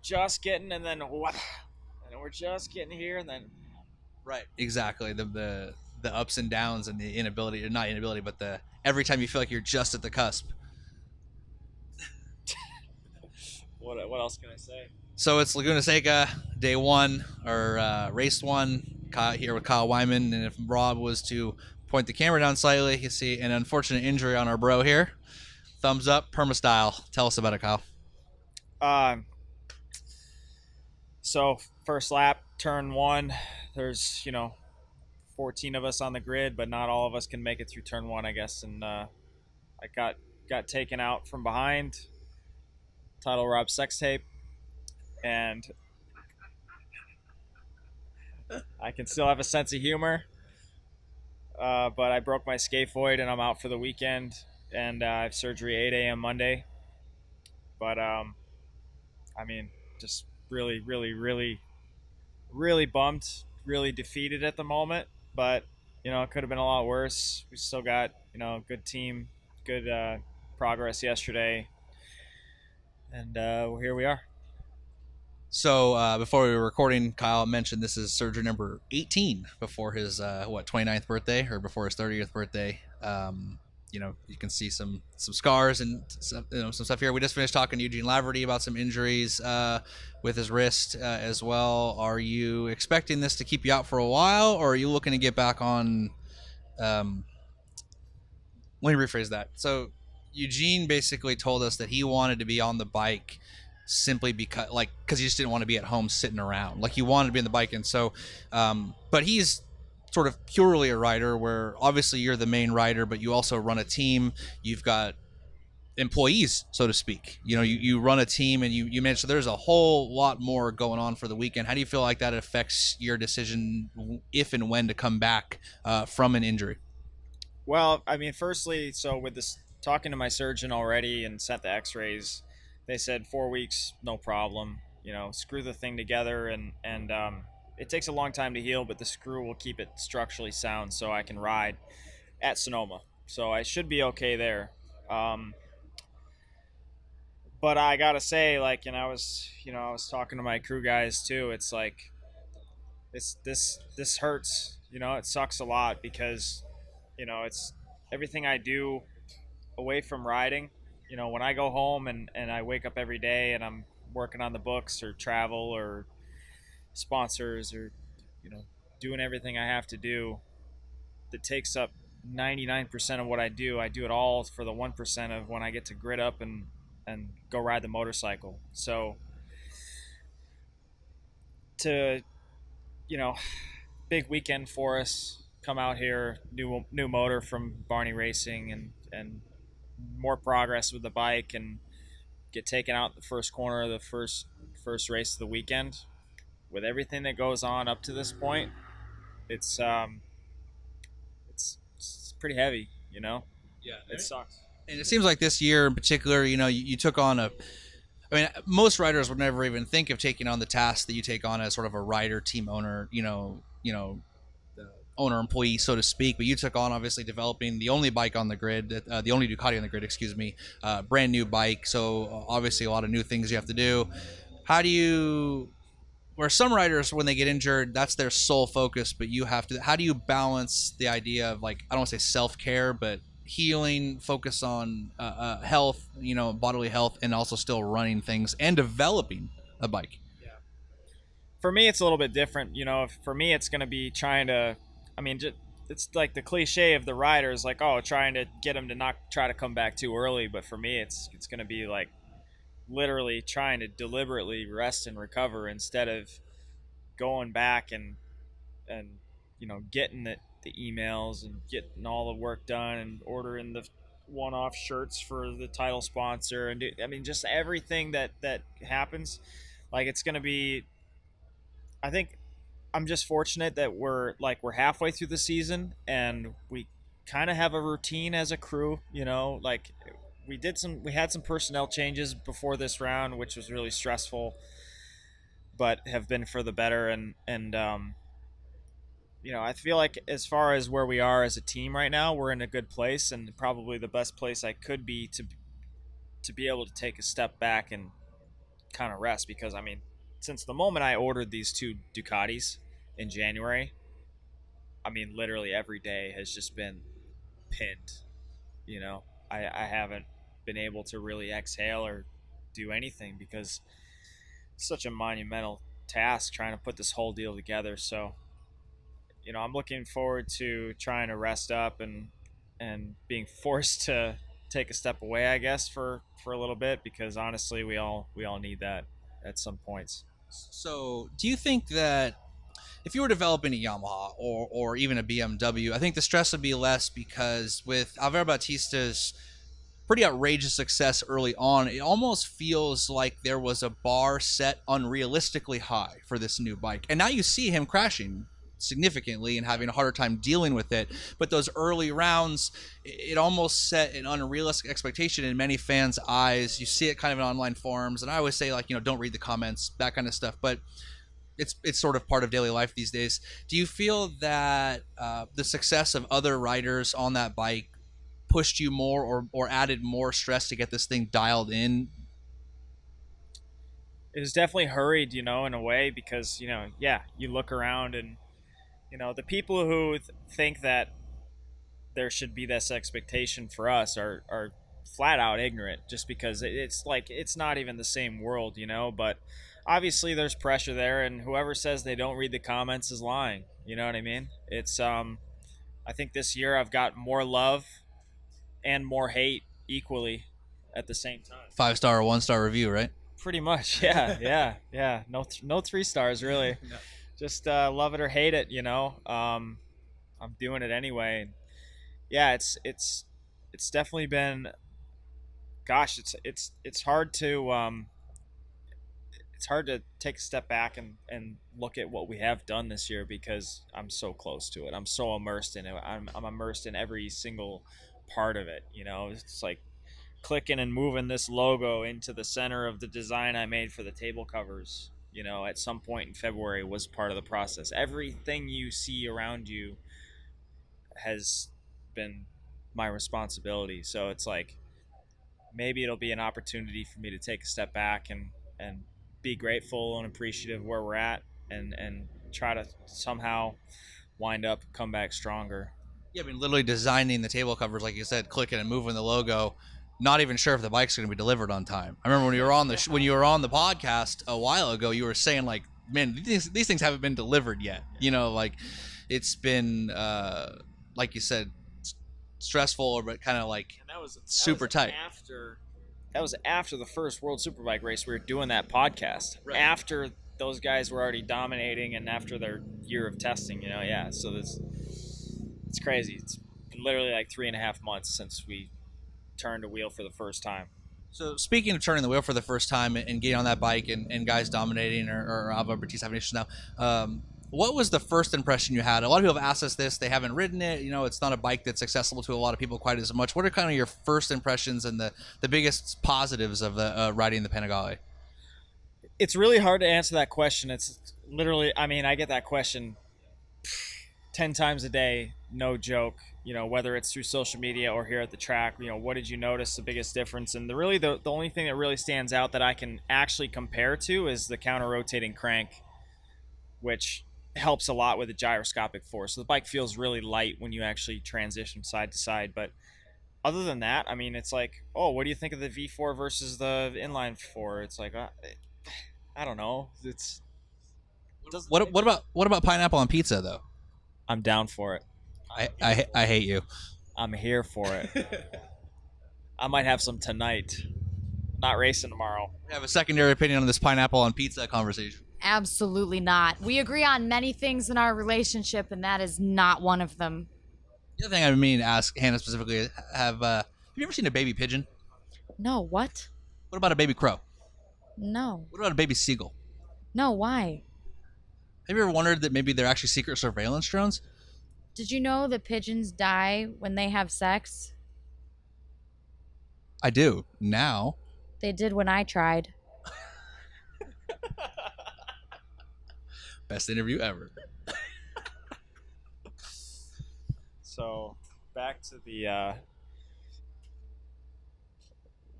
just getting, and then what? And we're just getting here, and then Right. Exactly. The ups and downs and the inability, or not inability, but the every time you feel like you're just at the cusp. what else can I say? So it's Laguna Seca, day one, or race one, here with Kyle Wyman. And if Rob was to point the camera down slightly, you see an unfortunate injury on our bro here. Thumbs up, perma style. Tell us about it, Kyle. Um, so first lap, turn one. There's 14 of us on the grid, but not all of us can make it through turn one, I guess. And I got taken out from behind. Title Rob sex tape, and I can still have a sense of humor. But I broke my scaphoid and I'm out for the weekend. And I have surgery 8 a.m. Monday. But I mean, just really, really, really, really bummed, really defeated at the moment. But it could have been a lot worse. We still got good team, good progress yesterday, and here we are. So before we were recording, Kyle mentioned this is surgery number 18 before his 29th birthday, or before his 30th birthday. You can see some scars and some stuff here. We just finished talking to Eugene Laverty about some injuries with his wrist as well. Are you expecting this to keep you out for a while, or are you looking to get back on? Let me rephrase that. So Eugene basically told us that he wanted to be on the bike simply because he just didn't want to be at home sitting around. Like, he wanted to be on the bike. And so but he's sort of purely a rider, where obviously you're the main rider, but you also run a team. You've got employees, so to speak. You run a team, and you mentioned there's a whole lot more going on for the weekend. How do you feel like that affects your decision if and when to come back from an injury? Well, I mean, firstly, so with this, talking to my surgeon already and sent the x-rays, they said 4 weeks, no problem. Screw the thing together, and it takes a long time to heal, but the screw will keep it structurally sound so I can ride at Sonoma. So I should be okay there. But I gotta say, like, and I was talking to my crew guys too. It's like this hurts. It sucks a lot because it's everything I do away from riding. When I go home and I wake up every day and I'm working on the books or travel or sponsors or doing everything I have to do that takes up 99% of what I do it all for the 1% of when I get to grit up and go ride the motorcycle. So to big weekend for us, come out here, new motor from Barney Racing, and more progress with the bike, and get taken out the first corner of the first race of the weekend. With everything that goes on up to this point, it's pretty heavy. Yeah, It sucks. and it seems like this year in particular, you took on I mean, most riders would never even think of taking on the task that you take on as sort of a rider, team owner, the owner employee, so to speak. But you took on, obviously, developing the only bike on the grid, the only Ducati on the grid, excuse me, brand new bike. So obviously a lot of new things you have to do. How do you, where some riders, when they get injured, that's their sole focus, but you have to, how do you balance the idea of, like, I don't want to say self-care, but healing, focus on health, bodily health, and also still running things and developing a bike? For me, it's a little bit different. For me, it's going to be trying to, I mean, it's like the cliche of the riders, like, oh, trying to get them to not try to come back too early. But for me, it's going to be like literally trying to deliberately rest and recover instead of going back and getting the emails and getting all the work done and ordering the one-off shirts for the title sponsor, and I mean, just everything that happens. Like, it's going to be, I think I'm just fortunate that we're halfway through the season and we kind of have a routine as a crew. Like, we had some personnel changes before this round, which was really stressful, but have been for the better. And I feel like as far as where we are as a team right now, we're in a good place, and probably the best place I could be to be able to take a step back and kind of rest because I mean, since the moment I ordered these two Ducatis in January, I mean, literally every day has just been pinned. You know, I haven't been able to really exhale or do anything because it's such a monumental task trying to put this whole deal together. So, you know, I'm looking forward to trying to rest up and being forced to take a step away, I guess, for a little bit because honestly, we all need that at some points. So, do you think that if you were developing a Yamaha or even a BMW, I think the stress would be less because with Alvaro Bautista's pretty outrageous success early on, it almost feels like there was a bar set unrealistically high for this new bike. And now you see him crashing significantly and having a harder time dealing with it. But those early rounds, it almost set an unrealistic expectation in many fans' eyes. You see it kind of in online forums. And I always say, like, don't read the comments, that kind of stuff. But it's sort of part of daily life these days. Do you feel that the success of other riders on that bike pushed you more or added more stress to get this thing dialed in? It was definitely hurried, you know, in a way because, you know, yeah, you look around and, you know, the people who think that there should be this expectation for us are flat out ignorant just because it's like it's not even the same world, you know, but obviously there's pressure there and whoever says they don't read the comments is lying, you know what I mean? It's I think this year I've got more love and more hate equally at the same time. 5-star or 1-star review, right? Pretty much, yeah, yeah, yeah. No, no 3 stars really. No. Just love it or hate it, you know. I'm doing it anyway. Yeah, it's definitely been. Gosh, it's hard to it's hard to take a step back and look at what we have done this year because I'm so close to it. I'm so immersed in it. I'm immersed in every single part of it. You know, it's like clicking and moving this logo into the center of the design I made for the table covers. You know, at some point in February was part of the process. Everything you see around you has been my responsibility. So it's like maybe it'll be an opportunity for me to take a step back and be grateful and appreciative where we're at and try to somehow wind up come back stronger. Yeah, I mean, literally designing the table covers, like you said, clicking and moving the logo. Not even sure if the bike's going to be delivered on time. I remember when you were on when you were on the podcast a while ago, you were saying like, man, these things haven't been delivered yet. You know, like it's been like you said, stressful, but kind of like And that was super tight. That was after the first World Superbike race. We were doing that podcast after those guys were already dominating and after their year of testing. You know, yeah. So it's crazy. It's been literally like 3.5 months since we turned a wheel for the first time. So speaking of turning the wheel for the first time and getting on that bike and guys dominating or Alvaro Bautista having issues now, what was the first impression you had? A lot of people have asked us this. They haven't ridden it. You know, it's not a bike that's accessible to a lot of people quite as much. What are kind of your first impressions and the biggest positives of the riding the Panigale? It's really hard to answer that question. It's literally, I mean, I get that question 10 times a day, no joke. You know, whether it's through social media or here at the track, you know, what did you notice the biggest difference? And the only thing that really stands out that I can actually compare to is the counter rotating crank, which helps a lot with the gyroscopic force. So the bike feels really light when you actually transition side to side. But other than that, I mean, it's like, oh, what do you think of the V4 versus the inline 4? It's like, I don't know. What about pineapple on pizza though? I'm down for it. I hate you. I'm here for it. I might have some tonight. Not racing tomorrow. We have a secondary opinion on this pineapple on pizza conversation. Absolutely not. We agree on many things in our relationship, and that is not one of them. The other thing I mean to ask Hannah specifically is, have you ever seen a baby pigeon? No, what? What about a baby crow? No. What about a baby seagull? No, why? Have you ever wondered that maybe they're actually secret surveillance drones? Did you know that pigeons die when they have sex? I do. Now. They did when I tried. Best interview ever. So back to the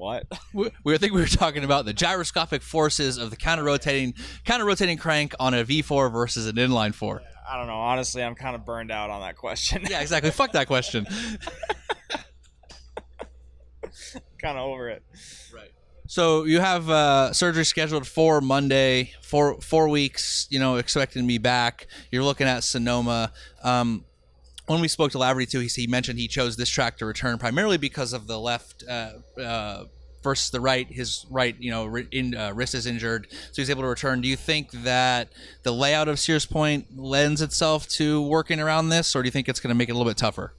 What? I think we were talking about the gyroscopic forces of the counter-rotating crank on a V4 versus an inline 4. I don't know. Honestly, I'm kind of burned out on that question. Yeah, exactly. Fuck that question. Kind of over it. Right. So you have surgery scheduled for Monday, 4 weeks, expecting to be back. You're looking at Sonoma. When we spoke to Laverty too, he mentioned he chose this track to return primarily because of the left versus the right. His right, wrist is injured, so he's able to return. Do you think that the layout of Sears Point lends itself to working around this, or do you think it's going to make it a little bit tougher?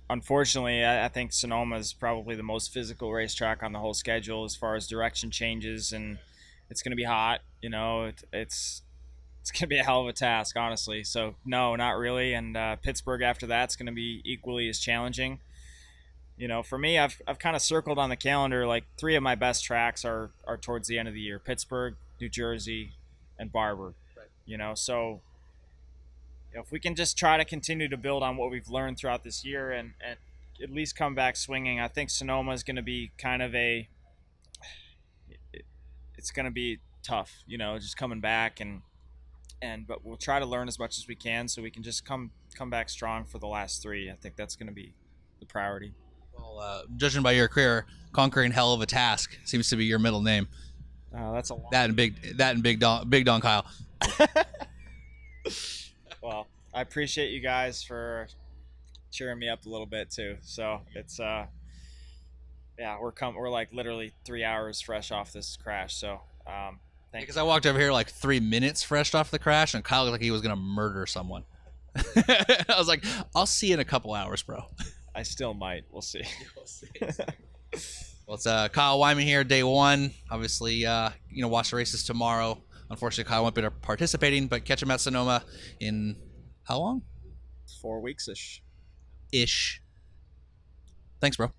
Unfortunately, I think Sonoma is probably the most physical racetrack on the whole schedule as far as direction changes, and it's going to be hot. It's going to be a hell of a task, honestly. So, no, not really. And Pittsburgh after that's going to be equally as challenging. For me, I've kind of circled on the calendar, like 3 of my best tracks are towards the end of the year. Pittsburgh, New Jersey, and Barber. Right. So if we can just try to continue to build on what we've learned throughout this year and at least come back swinging, I think Sonoma is going to be kind of it's going to be tough, just coming back but we'll try to learn as much as we can so we can just come back strong for the last 3. I think that's going to be the priority. Well, judging by your career, conquering hell of a task seems to be your middle name. That's a lot. That and Big Don Kyle. Well, I appreciate you guys for cheering me up a little bit too. So it's we're like literally 3 hours fresh off this crash. So because I walked over here like 3 minutes fresh off the crash, and Kyle looked like he was gonna murder someone. I was like, I'll see you in a couple hours, bro. I still might. We'll see. Well, it's Kyle Wyman here, day 1. Obviously, watch the races tomorrow. Unfortunately, Kyle won't be participating, but catch him at Sonoma in how long? 4 weeks-ish. Thanks, bro.